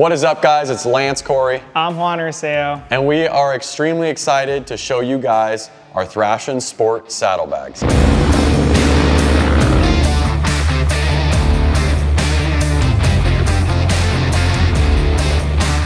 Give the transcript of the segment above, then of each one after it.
What is up, guys? It's Lance Corey. I'm Juan Arceo. And we are extremely excited to show you guys our THRASHIN Sport Saddlebags.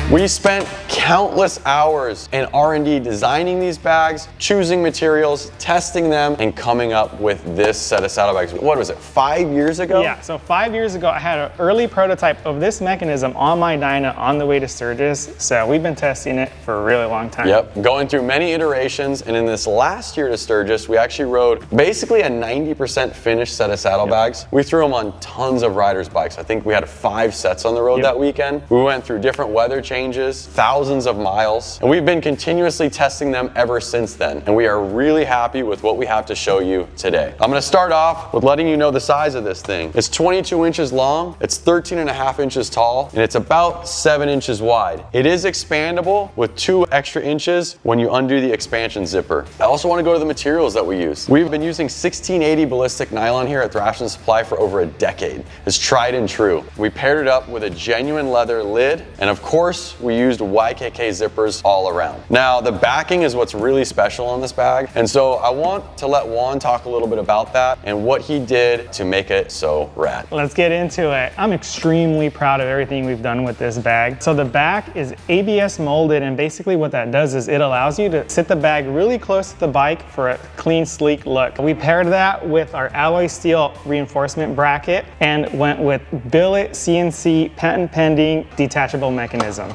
We spent countless hours in R&D designing these bags, choosing materials, testing them, and coming up with this set of saddlebags. What was it, 5 years ago? Yeah, so 5 years ago, I had an early prototype of this mechanism on my dyno on the way to Sturgis. So we've been testing it for a really long time. Yep, going through many iterations. And in this last year to Sturgis, we actually rode basically a 90% finished set of saddlebags. Yep. We threw them on tons of riders' bikes. I think we had 5 sets on the road that weekend. We went through different weather changes, thousands of miles, and we've been continuously testing them ever since then. And we are really happy with what we have to show you today. I'm gonna start off with letting you know the size of this thing. It's 22 inches long, it's 13.5 inches tall, and it's about 7 inches wide. It is expandable with 2 extra inches when you undo the expansion zipper. I also wanna go to the materials that we use. We've been using 1680 ballistic nylon here at THRASHIN Supply for over a decade. It's tried and true. We paired it up with a genuine leather lid, and of course, we used YKK zippers all around. Now, the backing is what's really special on this bag, and so I want to let Juan talk a little bit about that and what he did to make it so rad. Let's get into it. I'm extremely proud of everything we've done with this bag. So the back is ABS molded, and basically what that does is it allows you to sit the bag really close to the bike for a clean, sleek look. We paired that with our alloy steel reinforcement bracket and went with billet CNC patent pending detachable mechanism.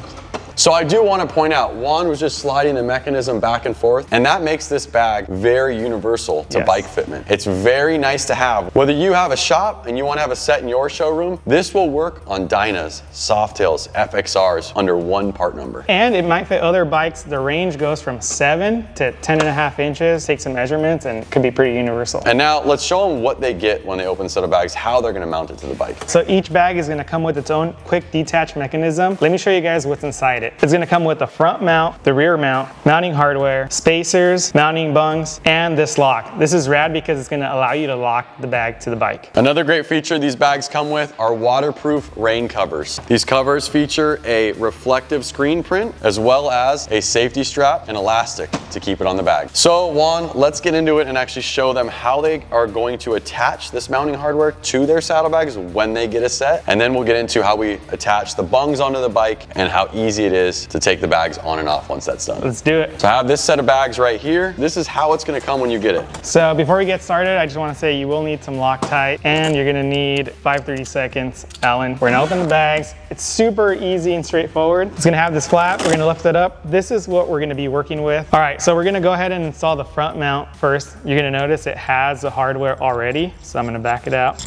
So I do want to point out, Juan was just sliding the mechanism back and forth, and that makes this bag very universal to bike fitment. It's very nice to have. Whether you have a shop and you want to have a set in your showroom, this will work on Dynas, Softails, FXRs under one part number. And it might fit other bikes. The range goes from 7 to 10.5 inches. Take some measurements and could be pretty universal. And now let's show them what they get when they open a set of bags, how they're going to mount it to the bike. So each bag is going to come with its own quick detach mechanism. Let me show you guys what's inside it. It's going to come with the front mount, the rear mount, mounting hardware, spacers, mounting bungs, and this lock. This is rad because it's going to allow you to lock the bag to the bike. Another great feature these bags come with are waterproof rain covers. These covers feature a reflective screen print as well as a safety strap and elastic to keep it on the bag. So Juan, let's get into it and actually show them how they are going to attach this mounting hardware to their saddlebags when they get a set, and then we'll get into how we attach the bungs onto the bike and how easy it is to take the bags on and off once that's done. Let's do it. So I have this set of bags right here. This is how it's gonna come when you get it. So before we get started, I just wanna say you will need some Loctite, and you're gonna need 5/30 seconds Allen. We're gonna open the bags. It's super easy and straightforward. It's gonna have this flap. We're gonna lift it up. This is what we're gonna be working with. All right, so we're gonna go ahead and install the front mount first. You're gonna notice it has the hardware already. So I'm gonna back it out.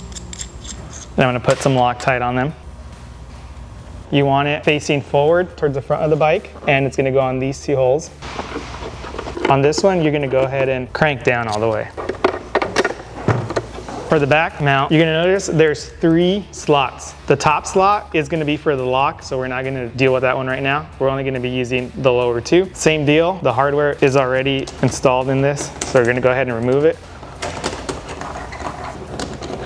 Then I'm gonna put some Loctite on them. You want it facing forward towards the front of the bike, and it's gonna go on these 2 holes. On this one, you're gonna go ahead and crank down all the way. For the back mount, you're gonna notice there's 3 slots. The top slot is gonna be for the lock, so we're not gonna deal with that one right now. We're only gonna be using the lower 2. Same deal, the hardware is already installed in this, so we're gonna go ahead and remove it.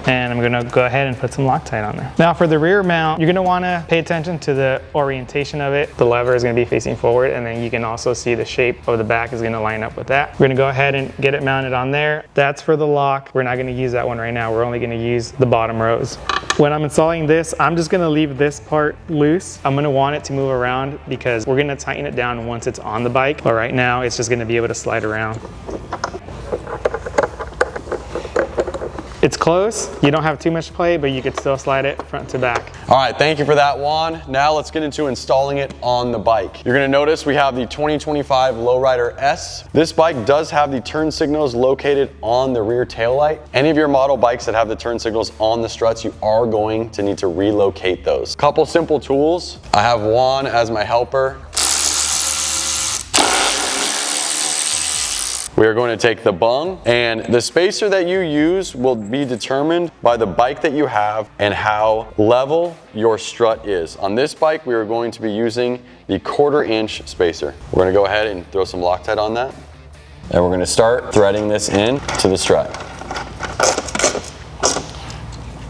And I'm gonna go ahead and put some Loctite on there. Now for the rear mount, you're gonna wanna pay attention to the orientation of it. The lever is gonna be facing forward, and then you can also see the shape of the back is gonna line up with that. We're gonna go ahead and get it mounted on there. That's for the lock. We're not gonna use that one right now. We're only gonna use the bottom rows. When I'm installing this, I'm just gonna leave this part loose. I'm gonna want it to move around because we're gonna tighten it down once it's on the bike. But right now, it's just gonna be able to slide around. It's close, you don't have too much play, but you could still slide it front to back. All right, thank you for that, Juan. Now let's get into installing it on the bike. You're gonna notice we have the 2025 Lowrider S. This bike does have the turn signals located on the rear taillight. Any of your model bikes that have the turn signals on the struts, you are going to need to relocate those. Couple simple tools. I have Juan as my helper. We are going to take the bung, and the spacer that you use will be determined by the bike that you have and how level your strut is. On this bike, we are going to be using the 1/4 inch spacer. We're gonna go ahead and throw some Loctite on that. And we're gonna start threading this in to the strut.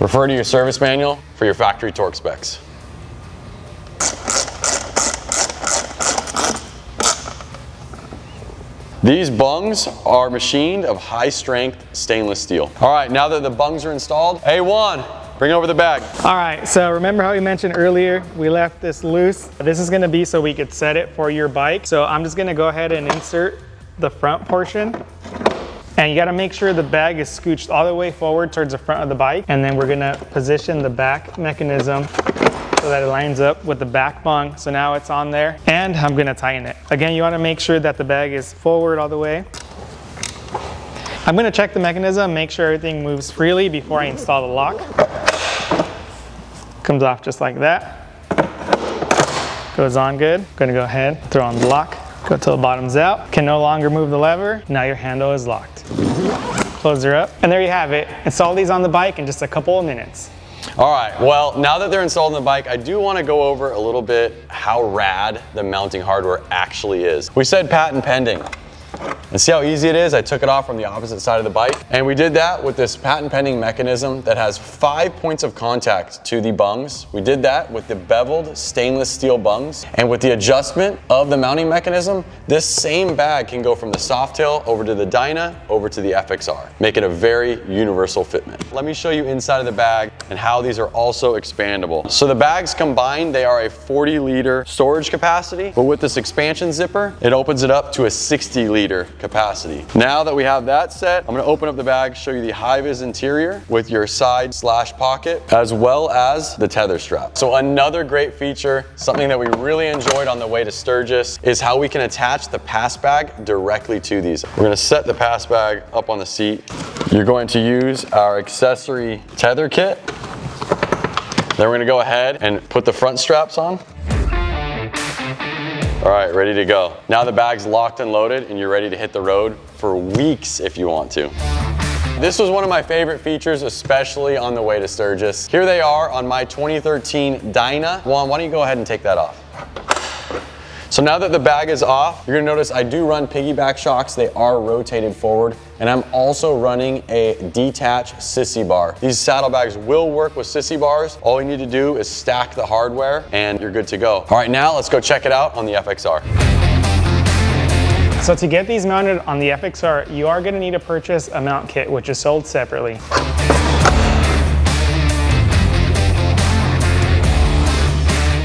Refer to your service manual for your factory torque specs. These bungs are machined of high strength stainless steel. All right, now that the bungs are installed, A1, bring over the bag. All right, so remember how we mentioned earlier, we left this loose. This is gonna be so we could set it for your bike. So I'm just gonna go ahead and insert the front portion. And you gotta make sure the bag is scooched all the way forward towards the front of the bike. And then we're gonna position the back mechanism so that it lines up with the back bung. So now it's on there, and I'm gonna tighten it. Again, you wanna make sure that the bag is forward all the way. I'm gonna check the mechanism, make sure everything moves freely before I install the lock. Comes off just like that. Goes on good. Gonna go ahead, throw on the lock, go till the bottom's out. Can no longer move the lever. Now your handle is locked. Close her up, and there you have it. Install these on the bike in just a couple of minutes. All right, well, now that they're installed on the bike, I do want to go over a little bit how rad the mounting hardware actually is. We said patent pending. And see how easy it is? I took it off from the opposite side of the bike. And we did that with this patent pending mechanism that has 5 points of contact to the bungs. We did that with the beveled stainless steel bungs. And with the adjustment of the mounting mechanism, this same bag can go from the Softail over to the Dyna, over to the FXR. Make it a very universal fitment. Let me show you inside of the bag and how these are also expandable. So the bags combined, they are a 40-liter storage capacity, but with this expansion zipper, it opens it up to a 60-liter capacity. Now that we have that set, I'm gonna open up the bag, show you the high-vis interior with your side/pocket, as well as the tether strap. So another great feature, something that we really enjoyed on the way to Sturgis, is how we can attach the pass bag directly to these. We're gonna set the pass bag up on the seat. You're going to use our accessory tether kit. Then we're gonna go ahead and put the front straps on. All right, ready to go. Now the bag's locked and loaded and you're ready to hit the road for weeks if you want to. This was one of my favorite features, especially on the way to Sturgis. Here they are on my 2013 Dyna. Juan, why don't you go ahead and take that off? So now that the bag is off, you're gonna notice I do run piggyback shocks. They are rotated forward. And I'm also running a Detach Sissy bar. These saddlebags will work with sissy bars. All you need to do is stack the hardware and you're good to go. All right, now let's go check it out on the FXR. So to get these mounted on the FXR, you are gonna need to purchase a mount kit, which is sold separately.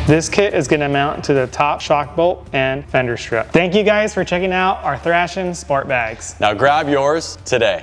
This kit is gonna mount to the top shock bolt and fender strut. Thank you guys for checking out our THRASHIN Sport Bags. Now grab yours today.